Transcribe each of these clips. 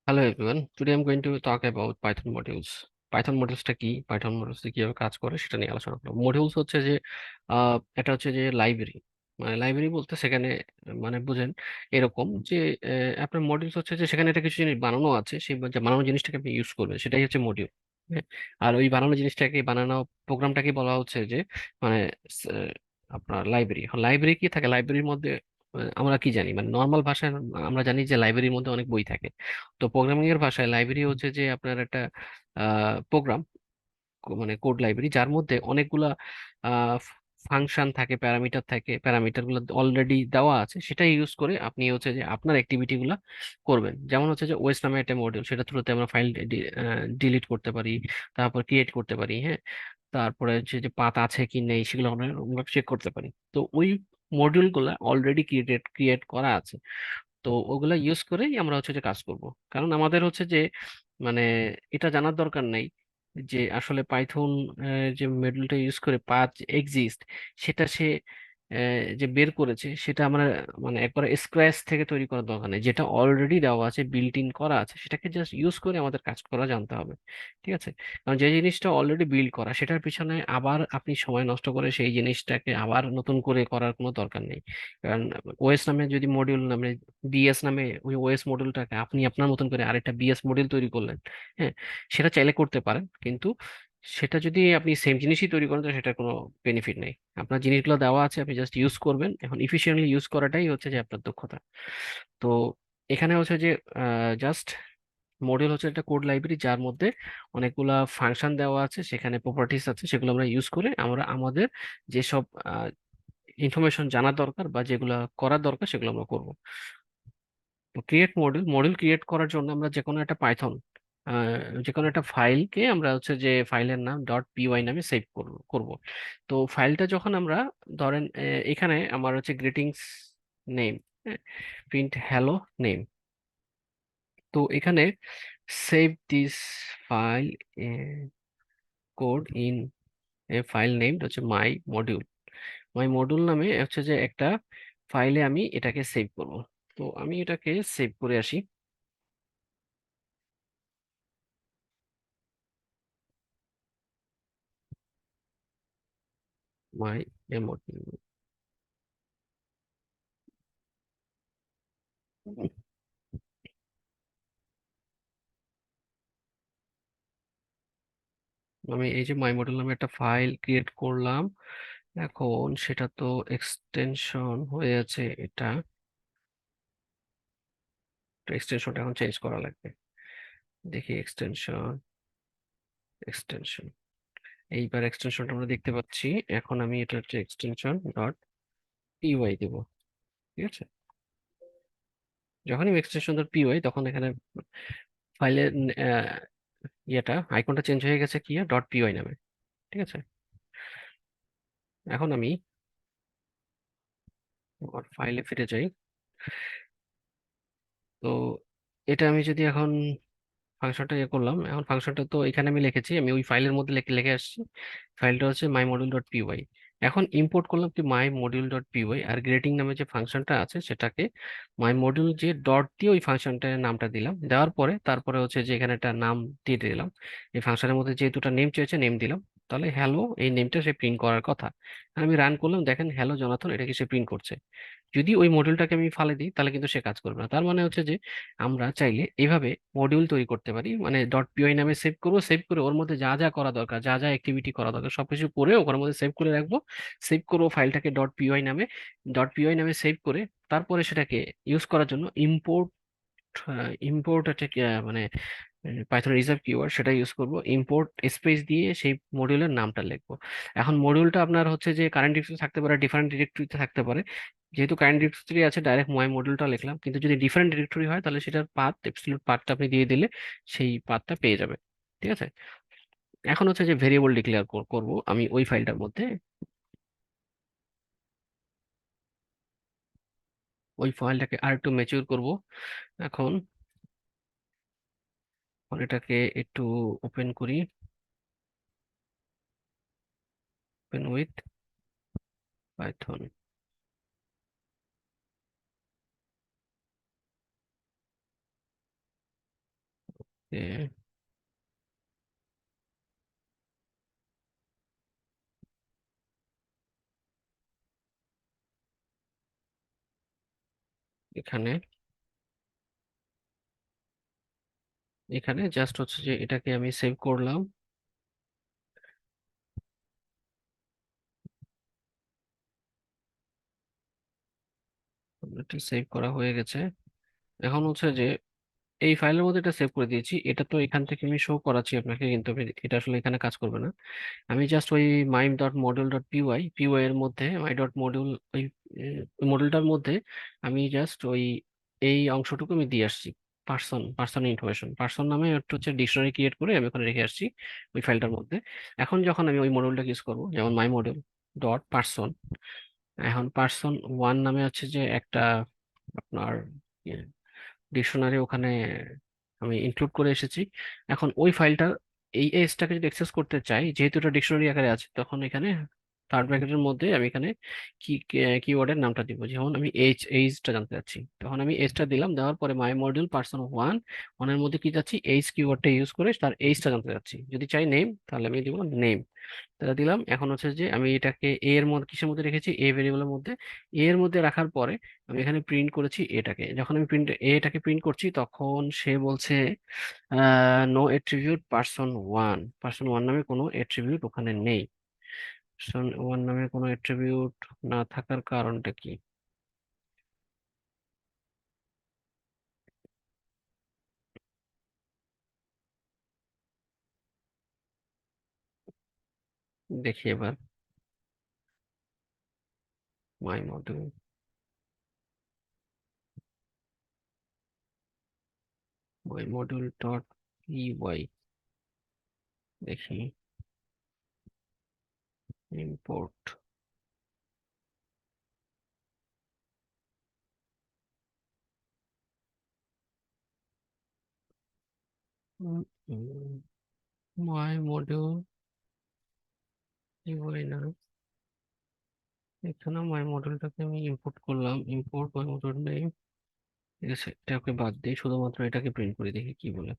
Hello everyone. Today I'm going to talk about Python modules. Python modules টা কি, Python modules টা কিভাবে কাজ করে সেটা নিয়ে আলোচনা করব। মডিউলস হচ্ছে যে এটা হচ্ছে যে লাইব্রেরি, মানে লাইব্রেরি বলতে সেখানে মানে বুঝেন এরকম যে আপনার মডিউলস হচ্ছে যে সেখানে একটা কিছু জিনিস বানানো আছে, সেই যে বানানো জিনিসটাকে আপনি ইউজ করবেন সেটাই হচ্ছে মডিউল। আর ওই বানানো জিনিসটাকে বানানো প্রোগ্রামটাকে বলা হচ্ছে যে মানে আহ, আপনার লাইব্রেরি। লাইব্রেরি কি থাকে লাইব্রেরির মধ্যে? আমরা কি জানি, মানে নর্মাল ভাষায় আমরা জানি যে লাইব্রেরির মধ্যে অনেক বই থাকে। তো প্রোগ্রামিং এর ভাষায় লাইব্রেরি হচ্ছে যে আপনার একটা প্রোগ্রাম, মানে কোড লাইব্রেরি যার মধ্যে অনেকগুলা ফাংশন থাকে, প্যারামিটার থাকে, প্যারামিটার গুলো অলরেডি দেওয়া আছে, সেটা ইউজ করে আপনি হচ্ছে যে আপনার অ্যাক্টিভিটি গুলা করবেন। যেমন হচ্ছে যে ওয়েস নামে একটা মডিউল, সেটা থ্রুতে আমরা ফাইল ডিলিট করতে পারি, তারপর ক্রিয়েট করতে পারি। হ্যাঁ, তারপরে হচ্ছে যে পাত আছে কি নেই সেগুলো আমরা আমরা চেক করতে পারি। তো ওই মডিউল গুলা অলরেডি ক্রিয়েট করা আছে। তো ওগুলা ইউজ করেই আমরা হচ্ছে যে কাজ করব। কারণ আমাদের হচ্ছে যে মানে এটা জানার দরকার নেই যে আসলে পাইথন যে মডিউলটা ইউজ করে পাথ এক্সিস্ট, সেটা সে যে বের করেছে সেটা আমরা মানে একবার স্ক্র্যাচ থেকে তৈরি করার দরকার নেই। যেটা অলরেডি দেওয়া আছে, বিল্ট ইন করা আছে, সেটাকে জাস্ট ইউজ করে আমাদের কাজ করা জানতে হবে। ঠিক আছে? কারণ যে জিনিসটা অলরেডি বিল্ড করা সেটার পিছনে আবার আপনি সময় নষ্ট করে সেই জিনিসটাকে আবার নতুন করে করার কোনো দরকার নেই। কারণ ওএস নামে যদি মডিউল নামে বিএস নামে ওই ওএস মডিউলটাকে আপনি আপনার মতন করে আরেকটা বিএস মডিউল তৈরি করলেন। হ্যাঁ, সেটা চাইলে করতে পারেন, কিন্তু সেটা যদি আপনি সেম জিনিসই তৈরি করেন তো সেটার কোনো বেনিফিট নেই। আপনার জিনিসগুলো দেওয়া আছে, আপনি জাস্ট ইউজ করবেন। এখন ইফিশিয়েন্টলি ইউজ করাটাই হচ্ছে যে আপনার দক্ষতা। তো এখানে হচ্ছে যে জাস্ট মডিউল হচ্ছে একটা কোড লাইব্রেরি যার মধ্যে অনেকগুলা ফাংশন দেওয়া আছে, সেখানে প্রপার্টিস আছে, সেগুলো আমরা ইউজ করে আমরা আমাদের যেসব ইনফরমেশন জানা দরকার বা যেগুলো করার দরকার সেগুলো আমরা করব। তো ক্রিয়েট মডিউল, মডিউল ক্রিয়েট করার জন্য আমরা যে কোনো একটা পাইথন যে কোনো একটা ফাইলকে আমরা হচ্ছে যে ফাইলের নাম ডট পিওয়াই নামে সেভ করব। তো ফাইলটা যখন আমরা ধরেন এখানে আমার হচ্ছে greetings name, print hello name. তো এখানে save this file code in a file name হচ্ছে মাই মডিউল। মাই মডিউল নামে হচ্ছে যে একটা ফাইলে আমি এটাকে সেভ করব। তো আমি এটাকে সেভ করে আসি। মাই মডিউল, আমি এই যে মাই মডিউল নামে একটা ফাইল ক্রিয়েট করলাম। এখন সেটা তো এক্সটেনশন হয়ে আছে, এটা এক্সটেনশনটা এখন চেঞ্জ করা লাগবে। দেখি এক্সটেনশন, এক্সটেনশন, এইবার এক্সটেনশনটা আমরা দেখতে পাচ্ছি। এখন আমি এটা হচ্ছে এক্সটেনশন ডট পিওয়াই দেবো। ঠিক আছে? যখনই এক্সটেনশন ডট পিওয়াই তখন এখানে ফাইলের ইয়েটা আইকনটা চেঞ্জ হয়ে গেছে কি ডট পিওয়াই নামে। ঠিক আছে? এখন আমি আমার ফাইলে ফিরে যাই। তো এটা আমি যদি এখন ফাংশনটা ইয়ে করলাম, এখন ফাংশনটা তো এখানে আমি লিখেছি, আমি ওই ফাইলের মধ্যে লিখে লিখে আসছি। ফাইলটা হচ্ছে মাই মডিউল ডট পিওয়াই। এখন ইম্পোর্ট করলাম কি মাই মডিউল ডট পিওয়াই, আর গ্রেটিং নামে যে ফাংশনটা আছে সেটাকে মাই মডিউল যে ডট দিয়ে ওই ফাংশনটার নামটা দিলাম। দেওয়ার পরে তারপরে হচ্ছে যে এখানে একটা নাম দিয়ে দিলাম। এই ফাংশনের মধ্যে যে দুটো নেম চেয়েছে নেম দিলাম। তাহলে হ্যালো এই নেমটা সে প্রিন্ট করার কথা। আর আমি রান করলাম, দেখেন হ্যালো জনাথন এটা কি সে প্রিন্ট করছে। যদি ওই মডিউলটাকে আমি ফালে দিই তাহলে কিন্তু সে কাজ করবে না। তার মানে হচ্ছে যে আমরা চাইলে এইভাবে মডিউল তৈরি করতে পারি, মানে ডট পিওয়াই নামে সেভ করবো, সেভ করে ওর মধ্যে যা যা করা দরকার, যা যা অ্যাক্টিভিটি করা দরকার সবকিছু করে ওর মধ্যে সেভ করে রাখবো। সেভ করবো ফাইলটাকে ডট পিওয়াই নামে সেভ করে তারপরে সেটাকে ইউজ করার জন্য ইম্পোর্ট, ইম্পোর্ট একটা মানে পাইথন রিজার্ভ কিওয়ার্ড সেটা ইউজ করব। ইম্পোর্ট স্পেস দিয়ে সেই মডিউলের নামটা লিখবো। এখন মডিউলটা আপনার হচ্ছে যে কারেন্ট ডিরেক্টরি থাকতে পারে, ডিফারেন্ট ডিরেক্টরিতে থাকতে পারে। যেহেতু কারেন্ট ডিরেক্টরি আছে ডাইরেক্ট মাই মডিউলটা লিখলাম, কিন্তু যদি ডিফারেন্ট ডিরেক্টরি হয় তাহলে সেটার পাথ, এবসলিউট পাথটা আপনি দিয়ে দিলে সেই পাথটা পেয়ে যাবে। ঠিক আছে? এখন হচ্ছে যে ভেরিয়েবল ডিক্লেয়ার করব আমি ওই ফাইলটার মধ্যে। ওই ফাইলটাকে আর একটু ম্যাচিউর করব। এখন এটাকে একটু ওপেন করি, ওপেন উইথ পাইথন। এ, এখানে এখানে জাস্ট হচ্ছে যে এটাকে আমি সেভ করলাম। এটা সেভ করা হয়ে গেছে। এখন হচ্ছে যে এই ফাইলের মধ্যে এটা সেভ করে দিয়েছি, এটা তো এখান থেকে আমি শো করাচ্ছি আপনাকে, কিন্তু এটা আসলে এখানে কাজ করবে না। আমি জাস্ট ওই মাই dot module dot PY PY এর মধ্যে মাই ডট মডিউল ওই মডিউলটার মধ্যে আমি জাস্ট ওই এই অংশটুকু আমি দিয়ে আসছি। পার্সন ইনফরমেশন পার্সন নামে একটা হচ্ছে ডিকশনারি ক্রিয়েট করে আমি ওখানে রেখে আসছি ওই ফাইলটার মধ্যে। এখন যখন আমি ওই মডিউলটাকে ইউজ করবো, যেমন মাই মডিউল ডট পার্সন, এখন পার্সন ওয়ান নামে হচ্ছে যে একটা আপনার ডিকশনারি ওখানে আমি ইনক্লুড করে এসেছি। এখন ওই ফাইলটা এই এসটাকে যদি অ্যাক্সেস করতে চাই, যেহেতু এটা ডিকশনারি আকারে আছে, তখন এখানে থার্ড ব্র্যাকেটের মধ্যে আমি এখানে কি কিওয়ার্ডের নামটা দিব। যেমন আমি এইচটা জানতে চাচ্ছি, তখন আমি এইচটা দিলাম, দেওয়ার পরে মাই মডিউল পার্সন ওয়ান ওয়ানের মধ্যে কি চাচ্ছি, এইচ কিওয়ার্ডটা ইউজ করে তার এইচটা জানতে চাচ্ছি। যদি চাই নেম, তাহলে আমি দিব নেম, তাহলে দিলাম। এখন হচ্ছে যে আমি এটাকে এ এর মধ্যে কিসের মধ্যে রেখেছি, এ ভেরিয়েবলের মধ্যে। এ এর মধ্যে রাখার পরে আমি এখানে প্রিন্ট করেছি এটাকে। যখন আমি এটাকে প্রিন্ট করছি, তখন সে বলছে নো এট্রিবিউট পার্সন ওয়ান নামে কোনো এট্রিবিউট ওখানে নেই। পার্সন ওয়ান নামে কোনো এট্রিবিউট না থাকার কারণটা কি, দেখি এবার। মাই মডিউল ডট পিওয়াই, দেখি ইম্পোর্ট। মাই মডিউল পিওয়াই না, এখানে মাই মডিউলটাকে আমি ইম্পোর্ট করলাম, ইম্পোর্ট মাই মডিউল নেম। ঠিক আছে, এটাকে বাদ দিয়ে শুধুমাত্র এটাকে প্রিন্ট করে দেখি কি বলে।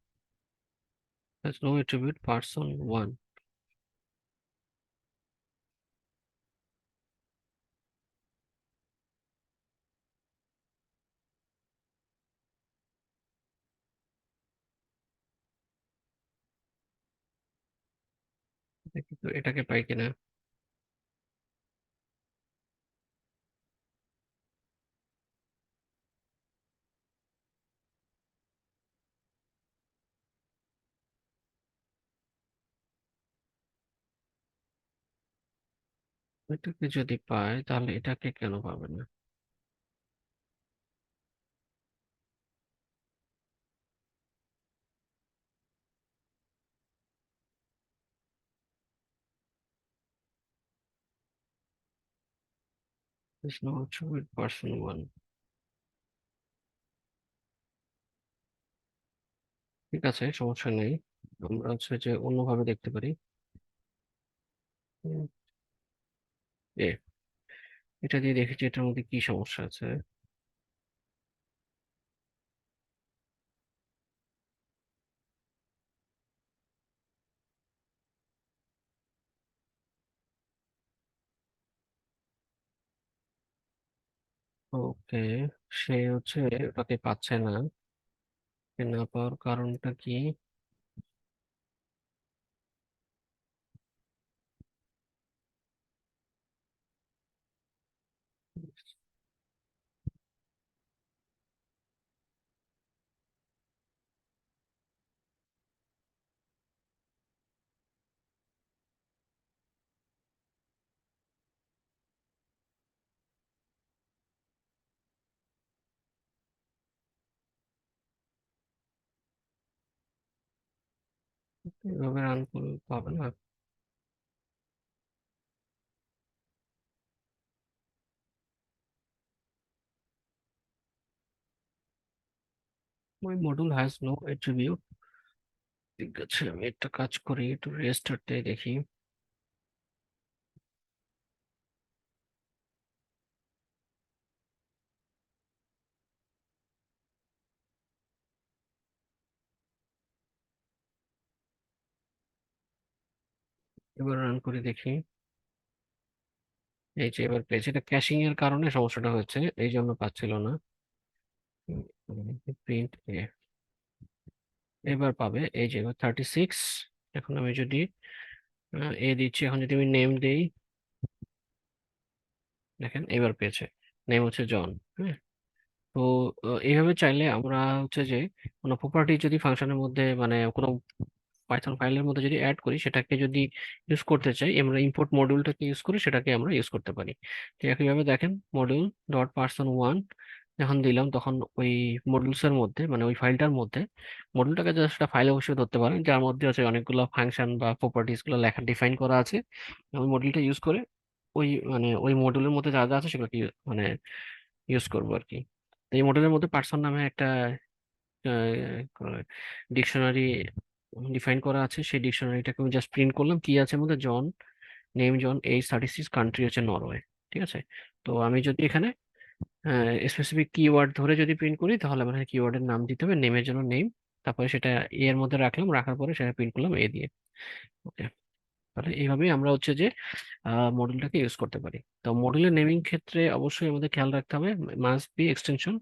No attribute person one. দেখি তো এটাকে পাই কিনা। এটাকে যদি পাই, তাহলে এটাকে কেন পাবে না? No attribute person one. ঠিক আছে, সমস্যা নেই। আমরা হচ্ছে যে অন্যভাবে দেখতে পারি। উম, এ এটা দিয়ে দেখেছি এটার মধ্যে কি সমস্যা আছে। ওকে, সে হচ্ছে ওটাকে পাচ্ছে না। সে না পাওয়ার কারণটা কি? এভাবে রান করে পাবে না। মাই মডিউল হ্যাজ নো এট্রিবিউট। ঠিক আছে, আমি একটা কাজ করি, একটু রেস্টার্ট দিয়ে দেখি। এবার রান করে দেখি। এই যে এবার পেয়েছে, এটা ক্যাশিং এর কারণে সমস্যাটা হচ্ছে, এই জন্য পাচ্ছিল না। প্রিন্ট এবার পাবে, এই যে এবার 36। এখন আমি যদি এ দিচ্ছি, এখন যদি আমি নেম দেই, দেখেন এবার পেয়েছে। নেম হচ্ছে জন। হ্যাঁ। তো এইভাবে চাইলে আমরা হচ্ছে যে কোনো প্রপার্টি যদি ফাংশনের মধ্যে মানে কোনো পাইথন ফাইলের মধ্যে যদি অ্যাড করি, সেটাকে যদি ইউজ করতে চাই, আমরা ইম্পোর্ট মডিউলটাকে ইউজ করে সেটাকে আমরা ইউজ করতে পারি। তো একইভাবে দেখেন, মডিউল ডট পার্সন ওয়ান যখন দিলাম, তখন ওই মডিউলস এর মধ্যে মানে ওই ফাইলটার মধ্যে, মডিউলটাকে জাস্ট একটা ফাইল অবশ্যই ধরতে পারেন, যার মধ্যে আছে অনেকগুলো ফাংশন বা প্রপার্টিস গুলো লেখা ডিফাইন করা আছে। ওই মডিউলটা ইউজ করে ওই মানে ওই মডিউলের মধ্যে যা যা আছে সেগুলোকে মানে ইউজ করবো আর কি। তো এই মডেলের মধ্যে পার্সন নামে একটা ডিকশনারি ডিফাইন করা আছে। সেই ডিকশনারিটাকে আমি জাস্ট প্রিন্ট করলাম, কি আছে এর মধ্যে, জন, নেম জন, এইজ 36, কান্ট্রি হচ্ছে নরওয়ে। ঠিক আছে। তো আমি যদি এখানে স্পেসিফিক কিওয়ার্ড ধরে যদি প্রিন্ট করি, তাহলে আমার কিওয়ার্ডের নাম দিতে হবে, নেমের জন্য নেম, তারপরে সেটা এর মধ্যে রাখলাম, রাখার পরে সেটা প্রিন্ট করলাম এ দিয়ে। ওকে। তাহলে এইভাবেই আমরা হচ্ছে যে মডেলটাকে ইউজ করতে পারি। তো মডেলের নেমিং ক্ষেত্রে অবশ্যই আমাদের খেয়াল রাখতে হবে, মাস্ট বি এক্সটেনশন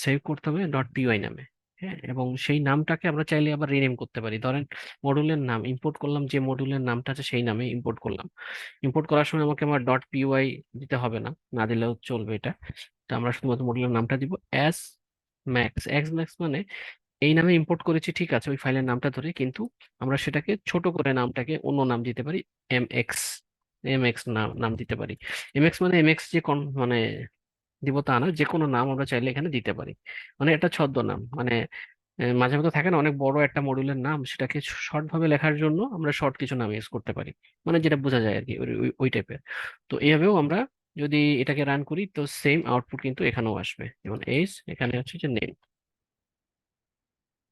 সেভ করতে হবে ডট পিওয়াই নামে। হ্যাঁ, এবং সেই নামটাকে আমরা চাইলে আবার রিনেম করতে পারি। ধরেন মডুলের নাম ইম্পোর্ট করলাম, যে মডুলের নামটা আছে সেই নামে ইম্পোর্ট করলাম। ইম্পোর্ট করার সময় আমাকে আমার ডট পিওয়াই দিতে হবে না, না দিলেও চলবে এটা। তো আমরা শুধুমাত্র মডুলের নামটা দিব এস ম্যাক্স। এক্স ম্যাক্স মানে এই নামে ইম্পোর্ট করেছি, ঠিক আছে, ওই ফাইলের নামটা ধরে, কিন্তু আমরা সেটাকে ছোট করে নামটাকে অন্য নাম দিতে পারি, এম এক্স। এম এক্স নাম নাম দিতে পারি। এম এক্স মানে এম এক্স যে কোন মানে দিব তা না, যে কোনো নাম আমরা চাইলে এখানে দিতে পারি। মানে এটা ছদ্মনাম, মানে মাঝে মধ্যে থাকে না অনেক বড় একটা মডিউলের নাম, সেটাকে শর্ট ভাবে লেখার জন্য আমরা শর্ট কিছু নাম ইউজ করতে পারি, মানে যেটা বোঝা যায় আর কি, ওই টাইপের। তো এইভাবেও আমরা যদি এটাকে রান করি, তো সেম আউটপুট কিন্তু এখানেও আসবে, যেমন এইস এখানে হচ্ছে যে নেম।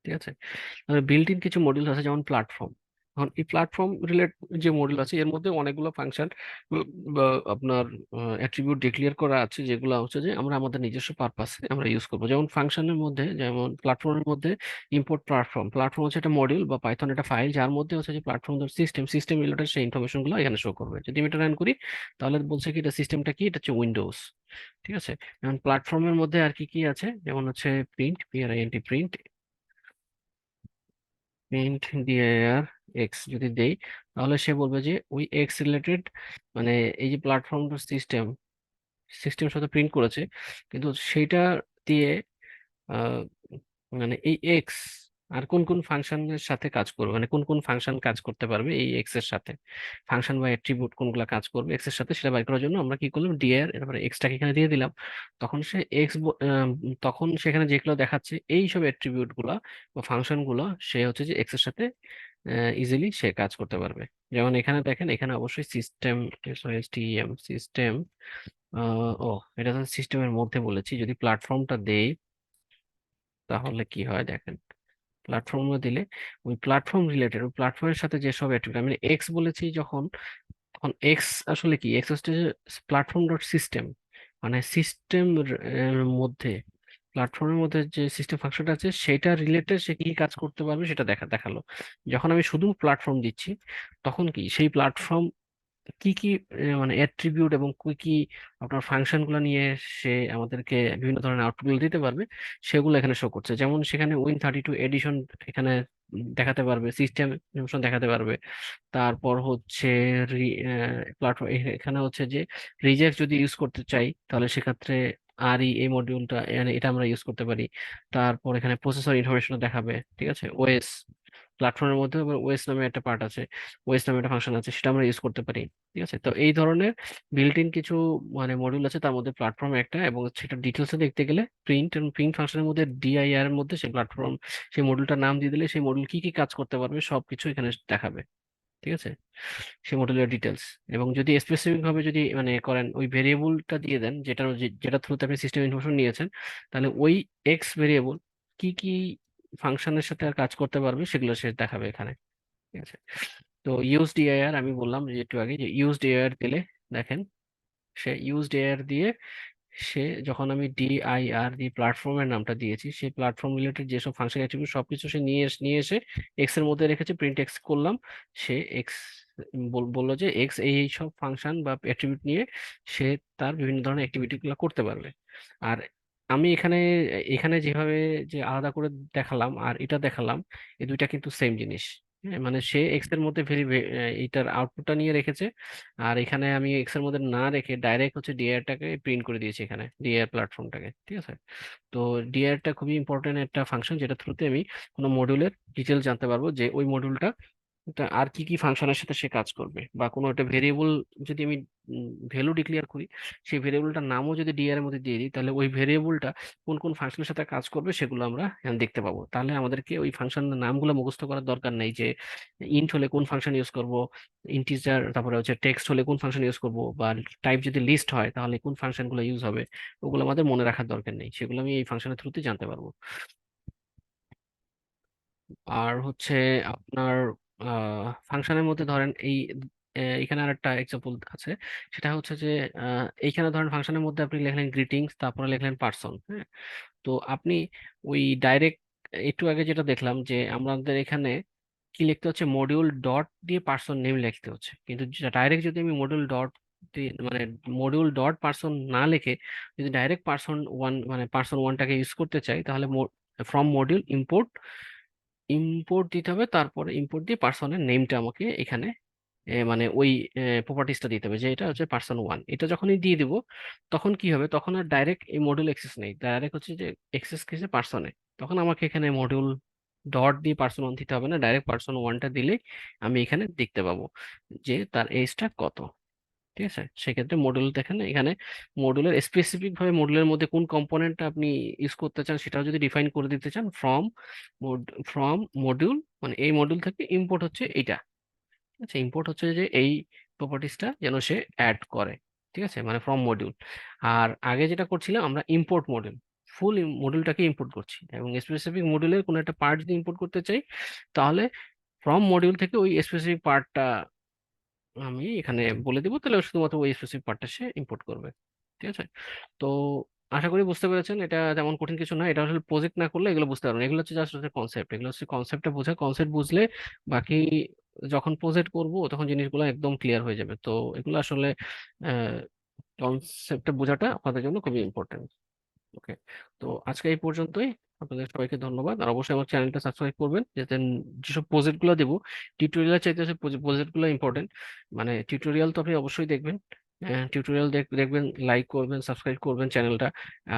ঠিক আছে। বিল্ট ইন কিছু মডিউল আছে, যেমন প্ল্যাটফর্ম। এখন এই প্ল্যাটফর্ম রিলেট যে মডিউল আছে, এর মধ্যে অনেকগুলো ফাংশন বা আপনার অ্যাট্রিবিউট ডিক্লেয়ার করা আছে, যেগুলো হচ্ছে যে আমরা আমাদের নিজস্ব পারপাসে আমরা ইউজ করবো। যেমন ফাংশনের মধ্যে, যেমন প্ল্যাটফর্মের মধ্যে ইম্পোর্ট প্ল্যাটফর্ম। প্ল্যাটফর্ম হচ্ছে একটা মডিউল বা পাইথন একটা ফাইল, যার মধ্যে হচ্ছে যে প্ল্যাটফর্ম সিস্টেম সিস্টেম রিলেটেড সেই ইনফরমেশন গুলো এখানে শো করবে। যদি আমি এটা রান করি, তাহলে বলছে কি এটা সিস্টেমটা কি, এটা হচ্ছে উইন্ডোজ। ঠিক আছে। এখন প্ল্যাটফর্মের মধ্যে আর কি কি আছে, যেমন হচ্ছে প্রিন্ট, প্রিন্ট প্রিন্ট দিয়ে আর এক্স যদি দেই, তাহলে সে বলবে যে ওই এক্স রিলেটেড মানে এই যে প্ল্যাটফর্ম সিস্টেম সিস্টেম সাথে প্রিন্ট করেছে, কিন্তু সেইটা দিয়ে আহ, মানে এই এক্স আর কোন কোন ফাংশনের সাথে কাজ করবে, মানে কোন কোন ফাংশন কাজ করতে পারবে এই এক্স এর সাথে, ফাংশন বা অ্যাট্রিবিউট কোনগুলা কাজ করবে এক্স এর সাথে, সেটা বের করার জন্য আমরা কি করলাম, ডিআর এরপরে এক্সটাকে এখানে দিয়ে দিলাম। তখন সে এক্স তখন সেখানে যেগুলো দেখাচ্ছে এই সব অ্যাট্রিবিউট গুলা বা ফাংশন গুলো, সে হচ্ছে যে এক্স এর সাথে ইজিলি সে কাজ করতে পারবে। যেমন এখানে দেখেন, এখানে অবশ্যই সিস্টেম সিস্টেম সিস্টেম ও, এটা তো সিস্টেমের মধ্যে বলেছি, যদি প্ল্যাটফর্মটা দেই তাহলে কি হয় দেখেন। প্ল্যাটফর্মে দিলে ওই প্ল্যাটফর্ম রিলেটেড ওই প্ল্যাটফর্মের সাথে যেসব অ্যাট্রিবিউট আমি এক্স বলেছি যখন, তখন এক্স আসলে কি, এক্স হচ্ছে প্ল্যাটফর্ম ডট সিস্টেম, মানে সিস্টেম মধ্যে প্ল্যাটফর্মের মধ্যে যে সিস্টেম ফাংশনটা আছে সেটা রিলেটেড সে কি কাজ করতে পারবে সেটা দেখালো। যখন আমি শুধু প্ল্যাটফর্ম দিচ্ছি, তখন কি সেই প্ল্যাটফর্ম কি কি মানে অ্যাট্রিবিউট এবং কি কি আপনার ফাংশন গুলো নিয়ে সে আমাদেরকে বিভিন্ন ধরনের আউটপুট গুলো দিতে পারবে, সেগুলো এখানে শো করছে। যেমন সেখানে Win32 এডিশন এখানে দেখাতে পারবে, সিস্টেম ইনফরমেশন দেখাতে পারবে। তারপর হচ্ছে প্ল্যাটফর্ম, এখানে হচ্ছে যে রিজেক্ট যদি ইউজ করতে চাই, তাহলে সেক্ষেত্রে আর এই মডিউলটা এটা আমরা ইউজ করতে পারি। তারপর এখানে প্রসেসর ইনফরমেশন দেখাবে। ঠিক আছে। ওএস প্ল্যাটফর্মের মধ্যে আবার ওএস নামে একটা পার্ট আছে, ওএস নামে একটা ফাংশন আছে, সেটা আমরা ইউজ করতে পারি। ঠিক আছে। তো এই ধরনের বিল্ট ইন কিছু মানে মডিউল আছে, তার মধ্যে প্ল্যাটফর্ম একটা, এবং সেটা ডিটেলসে দেখতে গেলে প্রিন্ট এবং প্রিন্ট ফাংশনের মধ্যে ডিআইআর এর মধ্যে সেই প্ল্যাটফর্ম সেই মডিউলটার নাম দিয়ে দিলে সেই মডিউল কি কি কাজ করতে পারবে সবকিছু এখানে দেখাবে। ঠিক আছে। সেই মডেলের ডিটেলস। এবং যদি স্পেসিফিক ভাবে যদি মানে করেন, ওই ভেরিয়েবলটা দিয়ে দেন যেটা থ্রুতে আপনি সিস্টেম ইনফরমেশন নিয়েছেন, তাহলে ওই এক্স ভেরিয়েবল কি কি ফাংশনের সাথে আর কাজ করতে পারবে সেগুলো সে দেখাবে এখানে। ঠিক আছে। তো ইউজ ডিআইআর আমি বললাম যে একটু আগে, যে ইউজ ডিআইআর দিলে দেখেন, সে ইউজ ডিআইআর দিয়ে সে যখন আমি ডিআইআর দিয়ে প্ল্যাটফর্মের নামটা দিয়েছি, সেই প্ল্যাটফর্ম রিলেটেড যেসব ফাংশন অ্যাট্রিবিউট সবকিছু সে নিয়ে এসে এক্স এর মধ্যে রেখেছে, প্রিন্ট এক্স করলাম, সে এক্স বললো যে এক্স এই এই সব ফাংশন বা অ্যাট্রিবিউট নিয়ে সে তার বিভিন্ন ধরনের অ্যাক্টিভিটি গুলো করতে পারবে। আর আমি এখানে এখানে যেভাবে যে আলাদা করে দেখালাম আর এটা দেখালাম, এই দুইটা কিন্তু সেম জিনিস। হ্যাঁ, মানে সে এক্স এর মধ্যে এইটার আউটপুটটা নিয়ে রেখেছে, আর এখানে আমি এক্স এর মধ্যে না রেখে ডাইরেক্ট হচ্ছে ডিআরটাকে প্রিন্ট করে দিয়েছি এখানে, ডিআর প্ল্যাটফর্মটাকে। ঠিক আছে। তো ডিআরটা খুবই ইম্পর্টেন্ট একটা ফাংশন, যেটা থ্রুতে আমি কোনো মডিউলের ডিটেল জানতে পারবো যে ওই মডিউলটা আর কি কি ফাংশনের সাথে সে কাজ করবে, বা কোনো একটা ভেরিয়েবল যদি আমি ভ্যালু ডিক্লেয়ার করি, সেই ভেরিয়েবলটার নামও যদি ডিআর এর মধ্যে দিয়ে দিই, তাহলে ওই ভেরিয়েবলটা কোন কোন ফাংশনের সাথে কাজ করবে সেগুলো আমরা দেখতে পাবো। তাহলে আমাদেরকে ওই ফাংশনের নামগুলো মুখস্থ করার দরকার নেই যে ইন্ট হলে কোন ফাংশন ইউজ করব, ইন্টিজার তারপরে হচ্ছে টেক্সট হলে কোন ফাংশন ইউজ করব, বা টাইপ যদি লিস্ট হয় তাহলে কোন ফাংশনগুলো ইউজ হবে। ওগুলো আমাদের মনে রাখার দরকার নেই, সেগুলো আমি এই ফাংশনের থ্রুতে জানতে পারবো। আর হচ্ছে আপনার ফাংশনের মধ্যে ধরেন এই এখানে আর একটা এক্সাম্পল আছে। সেটা হচ্ছে যে এইখানে ধরেন ফাংশনের মধ্যে আপনি লিখলেন গ্রিটিংস, তারপরে লিখলেন পার্সন। হ্যাঁ, তো আপনি ওই ডাইরেক্ট একটু আগে যেটা দেখলাম যে আমাদের এখানে কি লিখতে হচ্ছে, মডিউল ডট দিয়ে পার্সন নেম লিখতে হচ্ছে, কিন্তু ডাইরেক্ট যদি আমি মডিউল ডট দিয়ে মানে মডিউল ডট পার্সন না লিখে যদি ডাইরেক্ট পার্সন ওয়ান মানে পার্সন ওয়ানটাকে ইউজ করতে চাই, তাহলে ফ্রম মডিউল ইম্পোর্ট ইম্পোর্ট দিতে হবে, তারপরে ইম্পোর্ট দিয়ে পার্সনের নেমটা আমাকে এখানে মানে ওই প্রপার্টিসটা দিতে হবে যে এটা হচ্ছে পার্সন ওয়ান। এটা যখনই দিয়ে দিব তখন কি হবে, তখন আর ডাইরেক্ট এই মডিউল অ্যাক্সেস নেই, ডাইরেক্ট হচ্ছে যে অ্যাক্সেস কিসে, পার্সনে। তখন আমাকে এখানে মডিউল ডট দিয়ে পার্সন ওয়ান দিতে হবে না, ডাইরেক্ট পার্সন ওয়ানটা দিলেই আমি এখানে দেখতে পাবো যে তার এজটা কত। ঠিক আছে। সেক্ষেত্রে মডিউল দেখেন এখানে, মডিউলের স্পেসিফিক ভাবে মডিউলের মধ্যে কোন কম্পোনেন্টটা আপনি ইউজ করতে চান সেটাও যদি ডিফাইন করে দিতে চান, ফ্রম মডিউল মানে এই মডিউল থেকে ইম্পোর্ট হচ্ছে এইটা। আচ্ছা, ইম্পোর্ট হচ্ছে যে এই প্রপার্টিসটা যেন সে অ্যাড করে। ঠিক আছে, মানে ফ্রম মডিউল। আর আগে যেটা করছিলাম আমরা ইম্পোর্ট মডিউল, ফুল মডিউলটাকে ইম্পোর্ট করছি, এবং স্পেসিফিক মডিউলের কোনো একটা পার্ট যদি ইম্পোর্ট করতে চাই, তাহলে ফ্রম মডিউল থেকে ওই স্পেসিফিক পার্টটা আমি এখানে বলে দিব, তাহলে শুধুমাত্র ওই স্পেসিফিক পার্টটা সে ইম্পোর্ট করবে। ঠিক আছে। তো আশা করি বুঝতে পেরেছেন, এটা তেমন কঠিন কিছু না, এটা আসলে প্রজেক্ট না করলে এগুলো বুঝতে পারবেন, এগুলো হচ্ছে জাস্ট হচ্ছে কনসেপ্ট, এগুলো হচ্ছে কনসেপ্টটা বোঝা, কনসেপ্ট বুঝলে বাকি যখন প্রজেক্ট করব তখন জিনিসগুলো একদম ক্লিয়ার হয়ে যাবে। তো এগুলো আসলে কনসেপ্টটা বোঝাটা আপনাদের জন্য খুবই ইম্পর্টেন্ট। ওকে। তো আজকে এই পর্যন্তই। আপনাদের সবাইকে ধন্যবাদ, আর অবশ্যই আমার চ্যানেলটা সাবস্ক্রাইব করবেন, যাতে যেসব প্রজেক্ট গুলো দেবো, টিউটোরিয়াল চাইতে হচ্ছে প্রজেক্ট গুলো ইম্পর্টেন্ট। মানে টিউটোরিয়াল তো আপনি অবশ্যই দেখবেন, টিউটোরিয়াল দেখবেন, লাইক করবেন, সাবস্ক্রাইব করবেন চ্যানেলটা।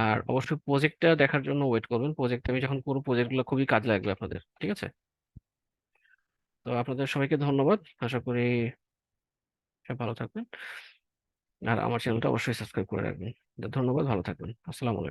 আর অবশ্যই প্রজেক্টটা দেখার জন্য ওয়েট করবেন, প্রজেক্ট আমি যখন পুরো প্রজেক্ট গুলো খুবই কাজে লাগবে আপনাদের। ঠিক আছে। তো আপনাদের সবাইকে ধন্যবাদ, আশা করি সব ভালো থাকবেন, আর আমার চ্যানেলটা অবশ্যই সাবস্ক্রাইব করে রাখবেন। ধন্যবাদ, ভালো থাকবেন, আসসালামু আলাইকুম।